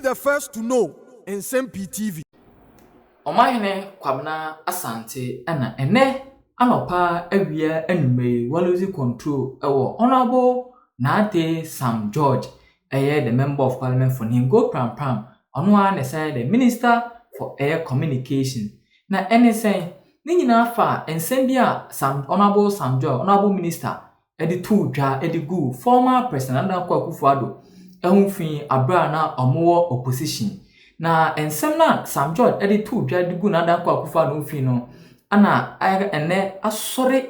the first to know Nsem-Pii TV. Omahene kwabna asante ana ene anopa awia anume waluzi control ewo honorable Nate Sam George the member of parliament for Ningo Pram onwa ne say the minister for air communication na ene say ni nyina fa ensem bia Sam honorable Sam George honorable minister edi tu dwa edi gu former president Akufo Addo ehunfin abra na omo opposition na ensem na Sam George edi tu dwa edi gu na Akufo Addo ofin no ana ene asori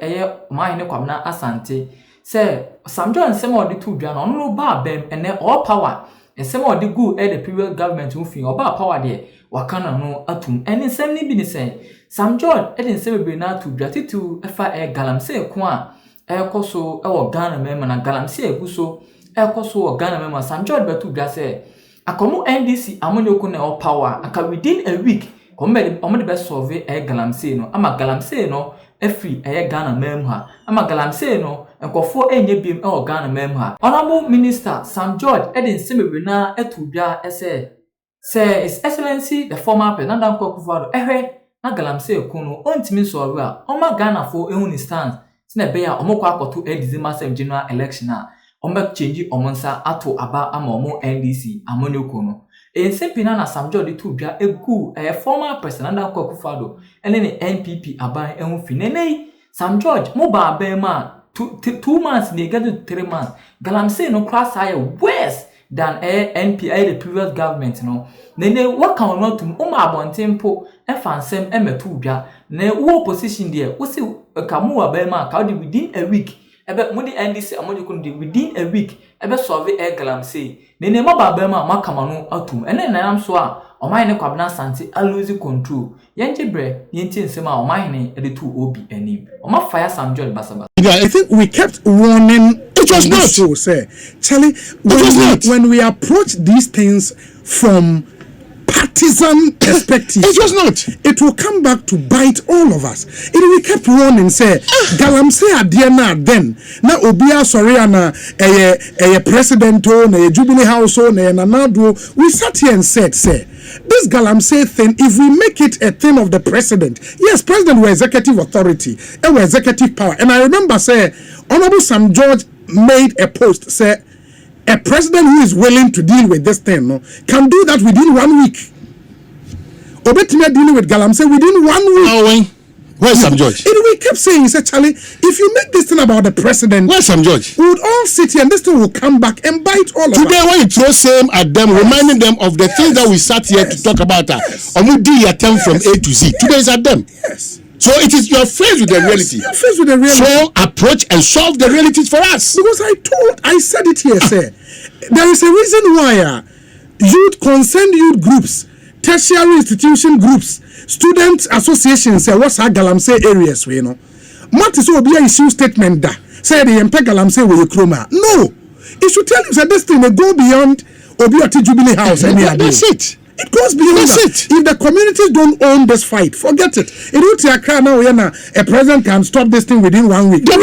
Omahene kwabna asante say Sam George ensem odi tu dwa no no ba bem ene all power ensem odi gu the previous government ofin oba power de wakana no atum ene ensem ni bi ni say Sam George edi ensem be na tu dwa titu efa galamse ko a ekoso ewo Ghana mema na galamse eguso ekoso wo Ghana mema Sam George betu dwa say akomu NDC amonyoko na all power aka within a week omede be solve galamse no ama galamse no efri Ghana mema ha ama galamse no enkofo enye biem Ghana mema ha honorable minister Sam George edin semewe na etudwa say his excellency the former president Akufo Addo na galamse kuno ontimi solve a oma Ghana fo ehuni stand sina be ya omoko akoto December general election a ombe change omonsa ato aba ama omo NDC amonyoko no Nsem-Pii na Sam George tudwa egu former president Akufo Addo ene ne NPP aban ehunfin nene Sam George mo ba ma 2 months they get to 3 months galamse no class higher worse than NPI the previous government no nene what can not to abontempo efansem emetudwa na wo opposition there wo see kamu abema ka within a week ebe mudi NDC amonyoko within a week ebe solve galamse nene mababema makamano atum ene nanam so a Omahene kwabna santi aluzi control yenjebre yenti nsema Omahene ede tu obi anim Oma fire Sam George basaba. Yeah, I think we kept warning. It was not so, say Charlie. When we approach these things from partisan perspective, it was not. It will come back to bite all of us. We kept warning, say galamse adiana then na obia sorry na president na Jubilee House na Nanado. We sat here and said, say this galamse thing, if we make it a thing of the president, yes, president were executive authority and were executive power. And I remember say Honorable Sam George made a post say a president who is willing to deal with this thing can do that within 1 week. Obetimia dealing with galamse within 1 week. Oh, where's Sam George? And we kept saying, he said, Charlie, if you make this thing about the president, where's Sam George? We would all sit here and this thing will come back and bite all of us. Today, when you throw same at them, reminding them of the things that we sat here to talk about, from A to Z. Today is at them. Yes. So it is your faced with the reality. You're faced with the reality. So approach and solve the realities for us. Because I said it here, sir. There is a reason why concerned youth groups, tertiary institution groups, student associations say what's our galamse areas, you know. Matis will be a issue statement that say the MP galamse will chroma. No, it should tell you that this thing will go beyond Obioti Jubilee House. That's it. It goes beyond that. If the communities don't own this fight, forget it. It will take a now a president can stop this thing within 1 week. The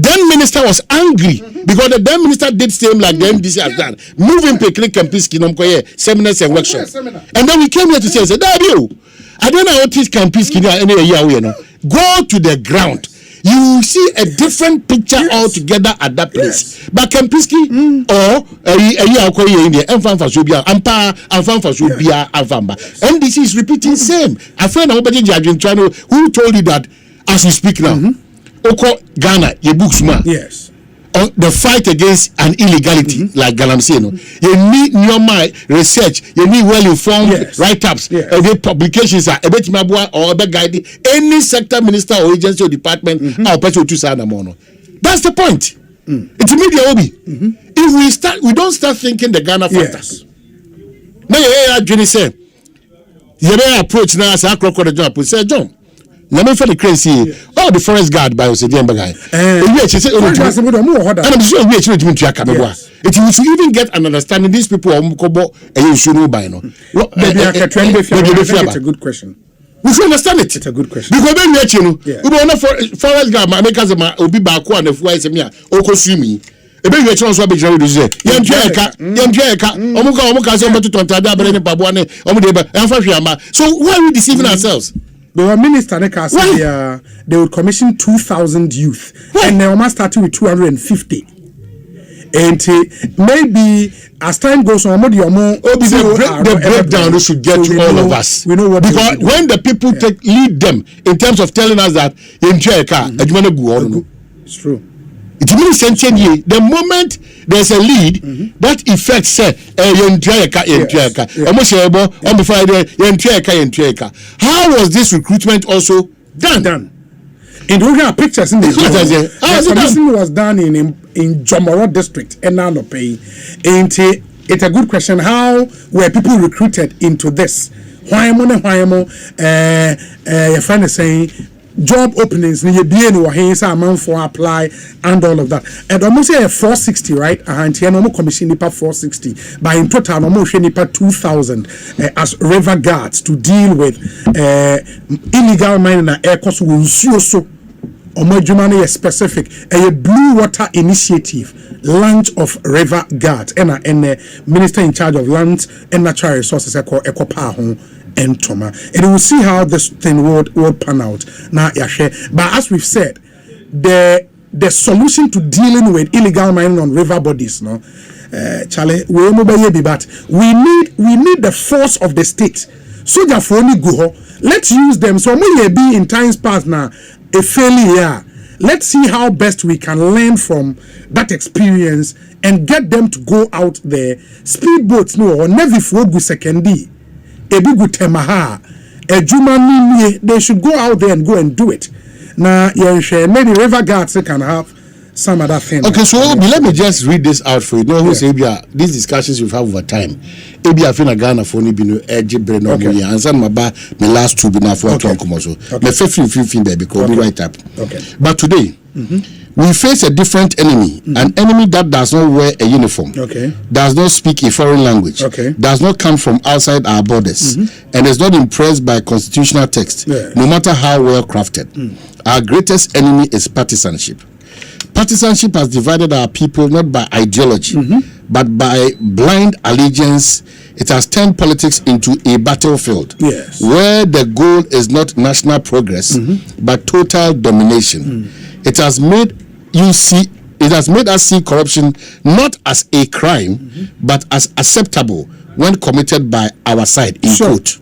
then minister was angry because the then minister did same like the MDC has done, moving picnic and peace seminars and workshops. And then we came here to say, I don't know how this can peace go to the ground. You see a different picture altogether at that place. Yes. But Kempiski or NDC is repeating same. A friend of who told you that as we speak now, Oko Ghana, ye books man. Yes. On the fight against an illegality like galamse, you need your mind research, you need well-informed write-ups, publications are a bit or a guide any sector minister or agency or department that's the point. It's media obi. If we don't start thinking the Ghana factors. Now you Jenny say you may approach now as a crocodile job say John. Let me find the crazy. Oh, the forest guard by us again, guy. It you should even get an understanding. These people are mukobo and you should know by no. That's a good question. We should understand it. It's a good question. Because when you know, Yeah. we don't forest guard, make us obi back one if we say me, oko swimi. Ebe you chance we be jare do say. Yemtwe eka. Omuka say omo to tontada abere ni pabo ne, omo de ba. Enfa hwe ama. So why are we deceiving ourselves? The minister they would commission 2,000 youth. Why? And they almost started with 250. And maybe as time goes on, the breakdown should get to all of us. We know what because when the people lead them in terms of telling us that it's true. It means the moment there's a lead, that effect say how was this recruitment also done? And we have pictures in the commission was done in Jomoro district and Nsem-Pii. And it's a good question. How were people recruited into this? Why your friend is saying job openings ni be any amount for apply and all of that. And almost 460, right? And no commission nipa 460. But in total, almost nipa 2,000 as river guards to deal with illegal mining and air costs will so. Omajumane is specific. A Blue Water Initiative, launch of river guards, and minister in charge of lands and natural resources, Ekopaho and Toma. And we'll see how this thing will pan out. Now, but as we've said, the solution to dealing with illegal mining on river bodies, no, Charlie, we but we need the force of the state. Soldier for only go. Let's use them. So may be in times past now a failure. Let's see how best we can learn from that experience and get them to go out there. Speedboats no or never for good secondi. Ebigu temaha. Ejumani, they should go out there and go and do it. Now, maybe river guards can have some other thing. Okay, so let me just read this out for you. No, who say these discussions we've had over time. Ebi afina Ghana for ni binu edge breno mo ya. Ansa maba me last two binu afo aton komoso. Me fefin baby because be right up. Okay. But today, we face a different enemy, an enemy that does not wear a uniform, does not speak a foreign language, does not come from outside our borders, and is not impressed by constitutional text, no matter how well crafted. Our greatest enemy is partisanship. Partisanship has divided our people not by ideology, but by blind allegiance. It has turned politics into a battlefield where the goal is not national progress, but total domination. It has made us see corruption not as a crime, but as acceptable when committed by our side, in quote.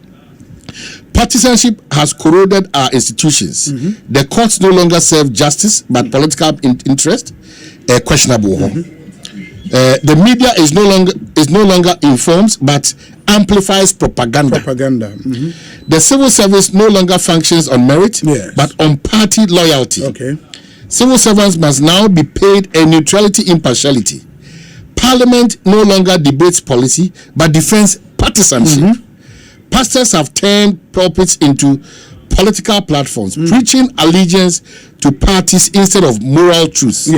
Partisanship has corroded our institutions. The courts no longer serve justice, but political interest, questionable. The media is no longer informs, but amplifies propaganda. The civil service no longer functions on merit, but on party loyalty. Civil servants must now be paid a neutrality impartiality. Parliament no longer debates policy, but defends partisanship. Pastors have turned pulpits into political platforms, preaching allegiance to parties instead of moral truth.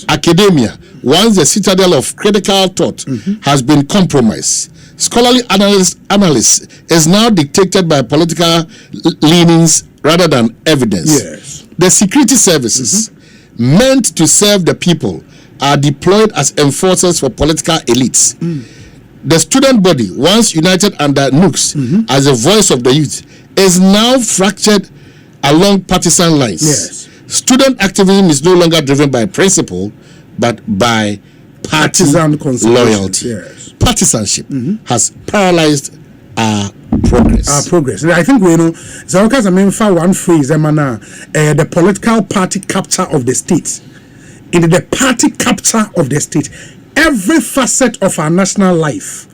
Academia, once the citadel of critical thought, has been compromised. Scholarly analysis is now dictated by political leanings rather than evidence. The security services, meant to serve the people, are deployed as enforcers for political elites. The student body, once united under Nooks as a voice of the youth, is now fractured along partisan lines. Student activism is no longer driven by principle, but by partisan loyalty. Partisanship has paralyzed our progress. I think we know. So, because I mean, for one phrase, the political party capture of the state. In the party capture of the state, every facet of our national life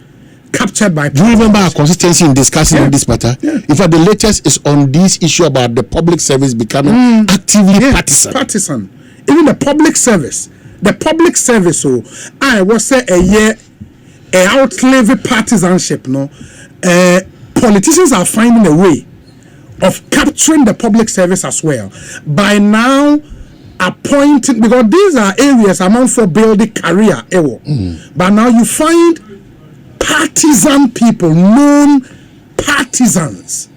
captured by. Do you remember our consistency in discussing on this matter? In fact, the latest is on this issue about the public service becoming actively partisan. Even the public service. So I was say a year outliving partisanship. No, politicians are finding a way of capturing the public service as well by now appointing, because these are areas among for building career. But now you find partisan people, known partisans,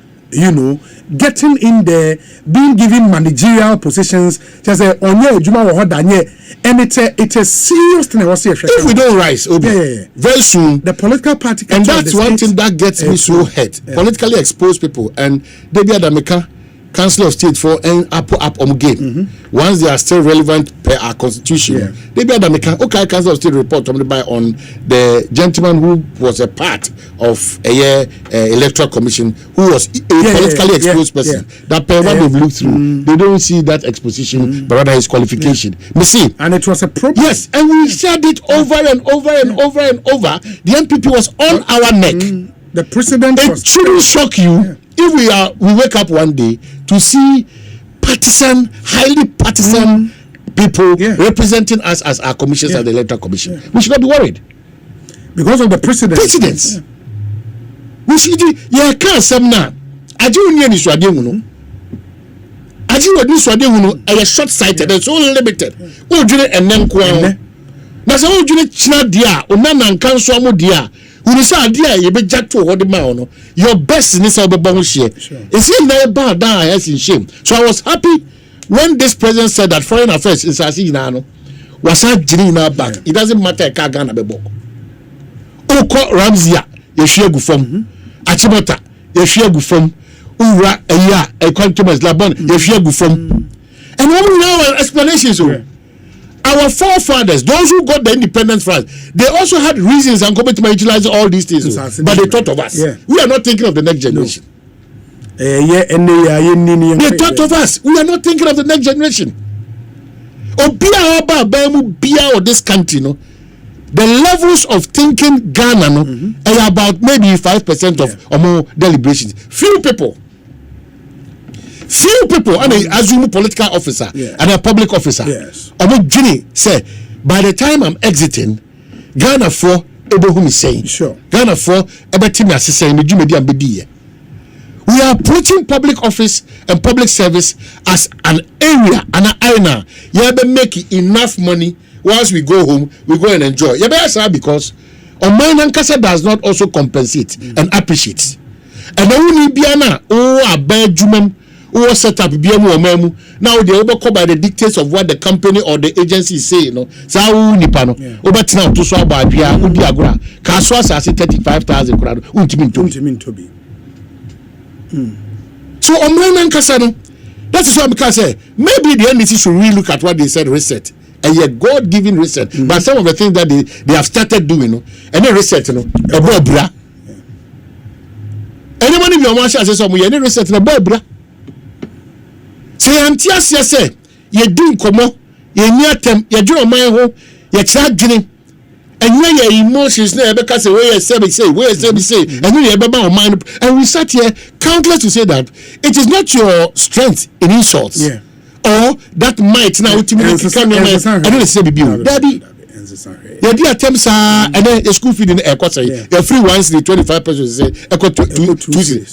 getting in there, being given managerial positions, just say onye juma wo danye, and it's a serious thing. If we don't rise, very soon the political party, and that's one thing that gets me so hurt. Politically exposed people, and they be Adameka Council of State for and up on game. Once they are still relevant per our constitution, they be Adameka. Okay, Council of State report on the gentleman who was a part of a electoral commission who was a politically exposed person. That per what they've looked through, they don't see that exposition, but rather his qualification. Me see, and it was a problem. Yes, and we said it over and over and over and over. The MPP was on our neck. The president it shouldn't shock you if we wake up one day to see highly partisan people representing us as our commissioners at the electoral commission. We should not be worried because of the precedents. We should can't say now. I do need to swadi hunu. I do need to swadi hunu. I short sighted and so limited. Oh, do it and then kwa. Na so do it china dia. Onana nkanso amu dia. When you say idea, you be jack to hold the man. Your best in this album share. It's in there bad down as in shame. So I was happy when this president said that foreign affairs is as in Nano was a genuine back. It doesn't matter Kagana Bebo. Oko Ramzia, you share good from Achimota, you share good from Ura a contumace Labon, you share good from. And when we know explanations. Our forefathers, those who got the independence first, they also had reasons and commitment to utilize all these things. But they thought of us. We are not thinking of the next generation. They thought of us. We are not thinking of the next generation. Or this country, no. The levels of thinking Ghana, no, are about maybe 5% of or more deliberations. Few people, and I assume political officer and a public officer. About Ginny say, by the time I'm exiting, Ghana for Ebohum is saying, Ghana for Ebetim is saying, we are approaching public office and public service as an area, an arena. You better make enough money. Once we go home, we go and enjoy. You better say because Oman Kasa does not also compensate and appreciate. And the only Biana, a bad jumum. Who set up BMU now they overcome by the dictates of what the company or the agency is saying. No, so nipano over now to swap by Bia Udiagura. Kaswas as 35,000 crowd. To be. So Oman Kasano. That is what I can say. Maybe the NDC should really look at what they said reset. And yet God-given reset. But some of the things that they have started doing, and then reset, a bra. Anyone in your marsh says some any reset a bra. Say Antias, yes, ye do como, ye near them, ye draw my home, ye chat dream, and when your emotions never because away as say, where say, and you never mind. And we sat here countless to say that it is not your strength in insults, or that might now ultimately become your man. I don't say, Daddy. The dear attempts are and then a school feed in the air. You're free once the 25 pesos say,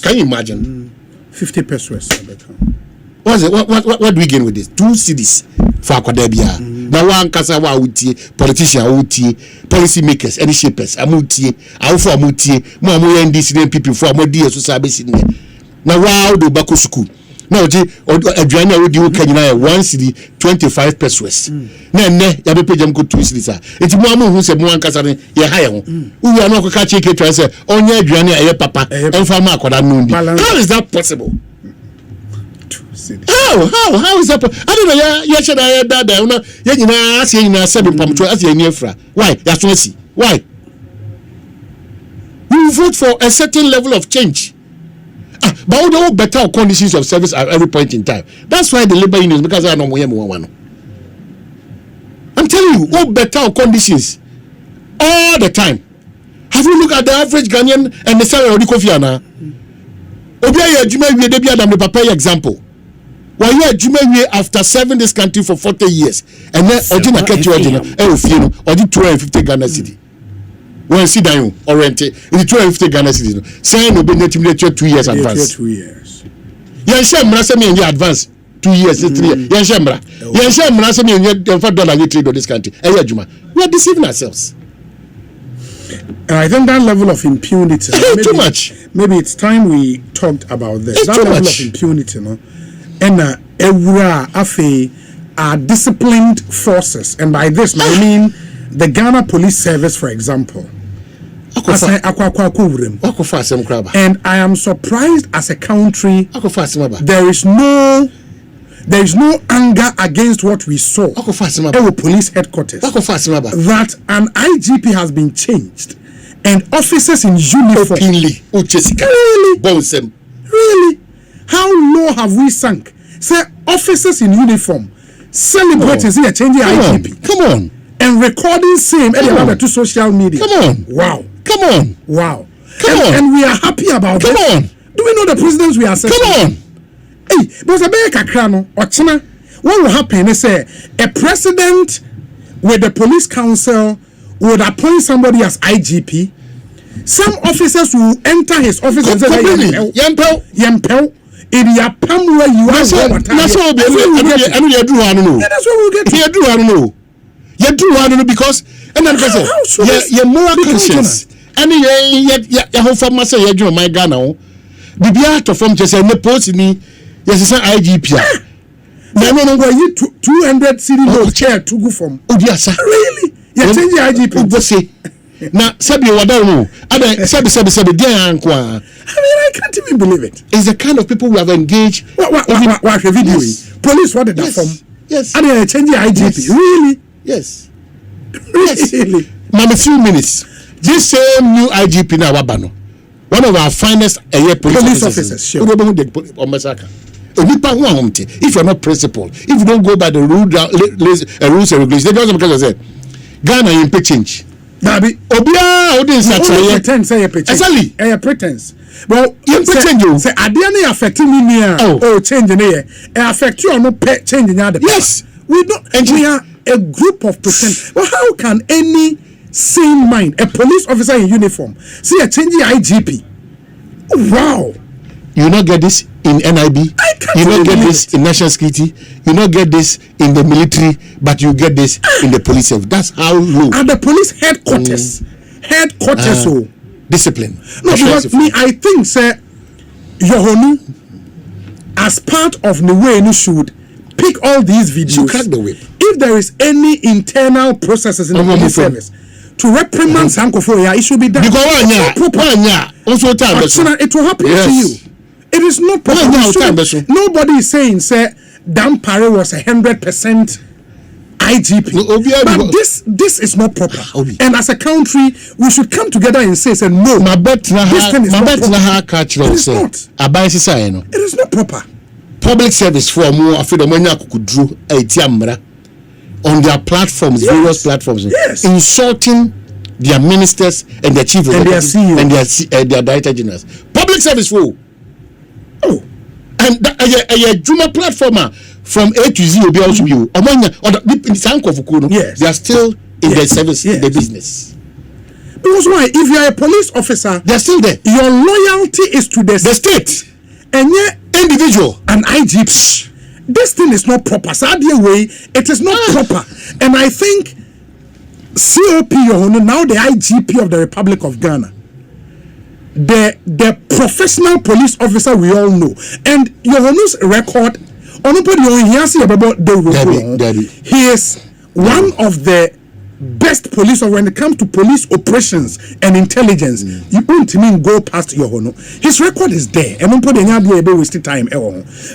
can you imagine 50 pesos? What do we gain with this? 2 cities for Akwadebia. Now one kasa wa uti politician uti policy makers any shapers amuti awfo amuti mo NDC people for mo DS so sabe sinne. Now wow do bako school. Now je aduane a wodi wo kanyina 1 city 25 pesos. Na ne ya be pejam ko 2 cities a. Enti mo amu hu se mo ankasa ne ye ha ye ho. Uwi an okaka cheke try say onye aduane a ye papa enfa ma akoda no ndi. How is that possible? How is that? I don't know. Yeah, should I that? You know, I say in a 7 punctual as a near fra. Why? That's what I see. Why? You vote for a certain level of change. But all the better conditions of service at every point in time. That's why the labor unions, because I know one. I'm telling you, all better conditions all the time. Have you looked at the average Ghanaian and the salary of the Kofiana? Obia Juma we dey be Adam the papa example. Why you Juma we after serving this country for 40 years and then Ojina Ketu Ojina Ofino Oji 250 Ghana cedi. When sit down oriented in 250 Ghana cedi. Say no be net 2 years advance. 2 years. Yan shemra say me in advance 2 years 3 years. Yan shemra say me in $5 you trade on this country. Juma. We are deceiving ourselves. And I think that level of impunity, maybe, too much. Maybe it's time we talked about this. It's that too level much. of impunity, no, and are disciplined forces, and by this I mean the Ghana Police Service, for example. And I am surprised as a country there is no anger against what we saw at police headquarters, that an IGP has been changed and officers in uniform. Really? How low have we sunk? Say officers in uniform celebrating say changing IGP. Come on. And recording same to social media. Come on. Wow. And we are happy about that. Come on. Do we know the presidents we are setting? Come on. Hey, but a bear kakrano or china. What will happen is a president with the police council would appoint somebody as IGP. Some officers will enter his office and say, Yempel. In your palm where you are. That's what we'll get. You do because and then your moral conscience. And you have for myself, you my Ghana. Bibia to form just a post me. Yes, it's an IGP. No, you 200 city chair to go from. Oh, yes, sir. Really? You're changing IGP. Now, Sabi, what I know. I can't even believe it. It's the kind of people we have engaged. What video? Yes. Police, what did that form? Yes. And they're changing IGP. Yes. Really? Yes. Really? Ma'am, a few minutes. This same new IGP now, Wabano, one of our finest police officers. Sure. If you're not principled, if you don't go by the rules and regulations, they don't because I said Ghana in pay change. Nabi Obia audience pretend say exactly. Pretense. Well, you change. Say adena affecting me near. Oh, change in here. Affect you or no pay change in other. Yes. We don't. And we are a group of pretend. Well, how can any sane mind, a police officer in uniform, see a changing IGP? Wow. You not get this in NIB. You not get this in national security. You not get this in the military, but you get this in the police service. That's how low. At the police headquarters. Discipline. No, because me, I think, sir, Yohonu, as part of the way you should pick all these videos. You crack the whip. If there is any internal processes in the police service to reprimand Sankofoya, it should be done. Because it will happen to you. It is not possible. Nobody is saying, say, Dan Pare was 100% IGP. But this is not proper. And as a country, we should come together and say, no, this thing is not proper. It is not. It is not proper. Public service for more on their platforms, various platforms, insulting their ministers and their chief executives and their director generals. Public service for and a Juma platformer from A to Z will be also you. They are still in their service, in the business. Because why? If you are a police officer, they are still there. Your loyalty is to the state, and yet individual, an IGP. This thing is not proper. Sadly, way it is not proper, and I think COP now the IGP of the Republic of Ghana. The professional police officer we all know, and Yohanu's record he is one of the best police when it comes to police operations and intelligence. You won't mean go past Yohanu. His record is there, and don't waste time.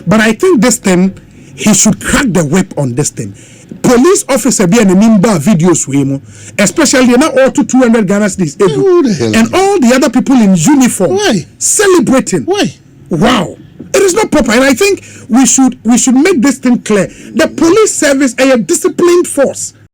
But I think this thing he should crack the whip on this thing. Police officer be an member videos with especially now all to 200 Ghana cedis and all the other people in uniform celebrating. Why? Wow. It is not proper, and I think we should make this thing clear. The police service is a disciplined force.